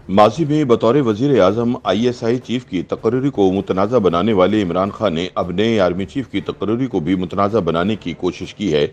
माजी में बतौर वजीर आजम ISI चीफ की तकर्री को मुतनाज़ा बनाने वाले इमरान खान ने अब नए आर्मी चीफ की तकर्री को भी मुतनाज़ा बनाने की कोशिश की है,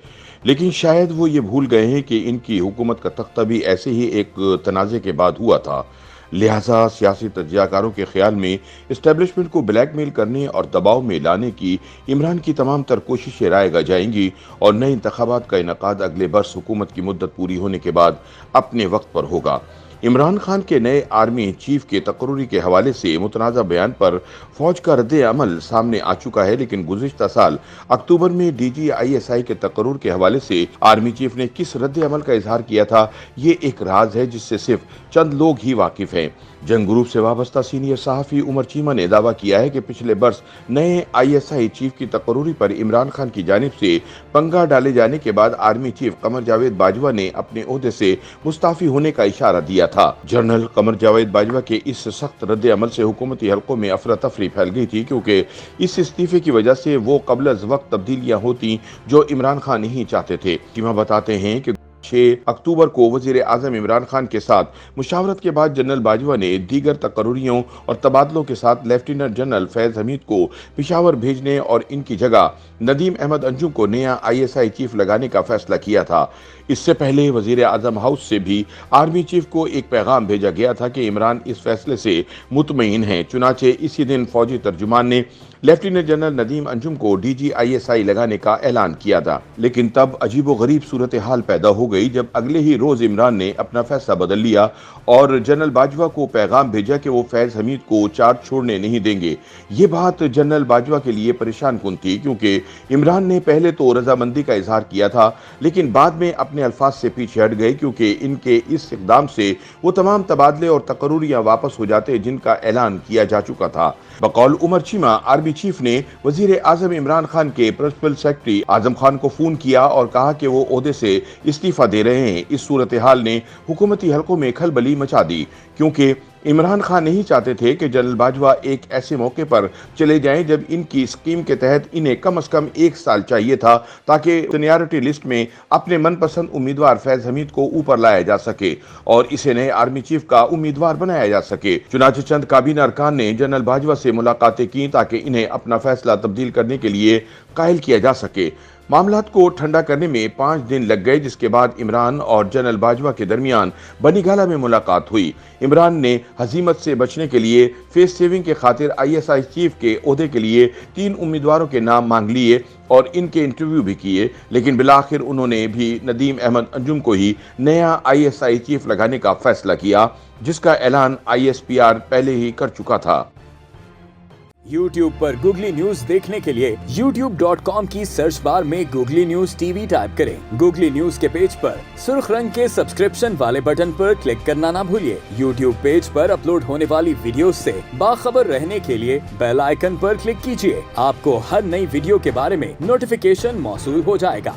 लेकिन शायद वो ये भूल गए हैं कि इनकी हुकूमत का तख्ता भी ऐसे ही एक तनाज़े के बाद हुआ था। लिहाजा सियासी तज्जियाकारों के ख्याल में इस्टेब्लिशमेंट को ब्लैकमेल करने और दबाव में लाने की इमरान की तमाम तर कोशिशें रायगा जाएंगी और नए इंतखाबात का इनकाद अगले बरस हुकूमत की मुद्दत पूरी होने के बाद अपने वक्त पर होगा। इमरान खान के नए आर्मी चीफ के तकर्री के हवाले से मुतनाज़ा बयान पर फौज का रद्द अमल सामने आ चुका है, लेकिन गुज़िश्ता साल अक्टूबर में DG ISI के तकर्रुर के हवाले से आर्मी चीफ ने किस रद्द अमल का इजहार किया था, ये एक राज है जिससे सिर्फ चंद लोग ही वाकिफ हैं। जंग ग्रुप से वाबस्ता सीनियर सहाफ़ी उमर चीमा ने दावा किया है कि पिछले बरस नए ISI चीफ की तकर्री पर इमरान खान की जानिब से पंगा डाले जाने के बाद आर्मी चीफ कमर जावेद बाजवा ने अपने ओहदे से मुस्ताफी होने का इशारा दिया था। जनरल कमर जावेद बाजवा के इस सख्त रद्द अमल से हुकूमती हलकों में अफरा तफरी फैल गई थी, क्योंकि इस इस्तीफे की वजह से वो कबल अज वक्त तब्दीलियां होती जो इमरान खान नहीं चाहते थे। चीमा बताते हैं कि 6 अक्टूबर को वजीर आजम इमरान खान के साथ मुशावरत के बाद जनरल बाजवा ने दीगर तकर्रियों और तबादलों के साथ लेफ्टिनेंट जनरल फैज हमीद को पिशावर भेजने और इनकी जगह नदीम अहमद अंजुम को नया ISI चीफ लगाने का फैसला किया था। इससे पहले वजीर आजम हाउस से भी आर्मी चीफ को एक पैगाम भेजा गया था कि इमरान इस फैसले से मुतमईन हैं। चुनाचे इसी दिन फौजी तर्जुमान ने लेफ्टिनेंट जनरल नदीम अंजुम को DG ISI लगाने का ऐलान किया था, लेकिन तब अजीबो गरीब सूरत हाल पैदा हो गई जब अगले ही रोज इमरान ने अपना फैसला बदल लिया और जनरल बाजवा को पैगाम भेजा कि वो फैज हमीद को चार्ज छोड़ने नहीं देंगे। ये बात जनरल बाजवा के लिए परेशान कुन थी, क्योंकि इमरान ने पहले तो रजामंदी का इजहार किया था, लेकिन बाद में अपने अल्फाज से पीछे हट गए, क्योंकि इनके इस इक़दाम से वो तमाम तबादले और तकर्रियां वापस हो जाते जिनका ऐलान किया जा चुका था। बकौल उमर चीमा, आर्मी चीफ ने वजीर आजम इमरान खान के प्रिंसिपल सेक्रेटरी आजम खान को फोन किया और कहा कि वो ओहदे से इस्तीफा दे रहे हैं। इस सूरत हाल ने हुकूमती हलकों में खलबली मचा दी, क्योंकि इमरान खान नहीं चाहते थे कि जनरल बाजवा एक ऐसे मौके पर चले जाएं जब इनकी स्कीम के तहत इन्हें कम से कम 1 साल चाहिए था, ताकि सीनियरिटी लिस्ट में अपने मनपसंद उम्मीदवार फैज हमीद को ऊपर लाया जा सके और इसे नए आर्मी चीफ का उम्मीदवार बनाया जा सके। चुनांचे चंद काबीना अरकान ने जनरल बाजवा से मुलाकातें की ताकि इन्हें अपना फैसला तब्दील करने के लिए कायल किया जा सके। मामलात को ठंडा करने में 5 दिन लग गए, जिसके बाद इमरान और जनरल बाजवा के दरमियान बनीगाला में मुलाकात हुई। इमरान ने हजीमत से बचने के लिए फेस सेविंग के खातिर ISI चीफ के ओहदे के लिए 3 उम्मीदवारों के नाम मांग लिए और इनके इंटरव्यू भी किए, लेकिन बिलाखिर उन्होंने भी नदीम अहमद अंजुम को ही नया ISI चीफ लगाने का फैसला किया, जिसका ऐलान ISPR पहले ही कर चुका था। YouTube पर गूगली न्यूज देखने के लिए youtube.com की सर्च बार में गूगली न्यूज TV टाइप करें। गूगली न्यूज के पेज पर सुर्ख रंग के सब्सक्रिप्शन वाले बटन पर क्लिक करना ना भूलिए। YouTube पेज पर अपलोड होने वाली वीडियोस से बाखबर रहने के लिए बेल आइकन पर क्लिक कीजिए। आपको हर नई वीडियो के बारे में नोटिफिकेशन मौसूल हो जाएगा।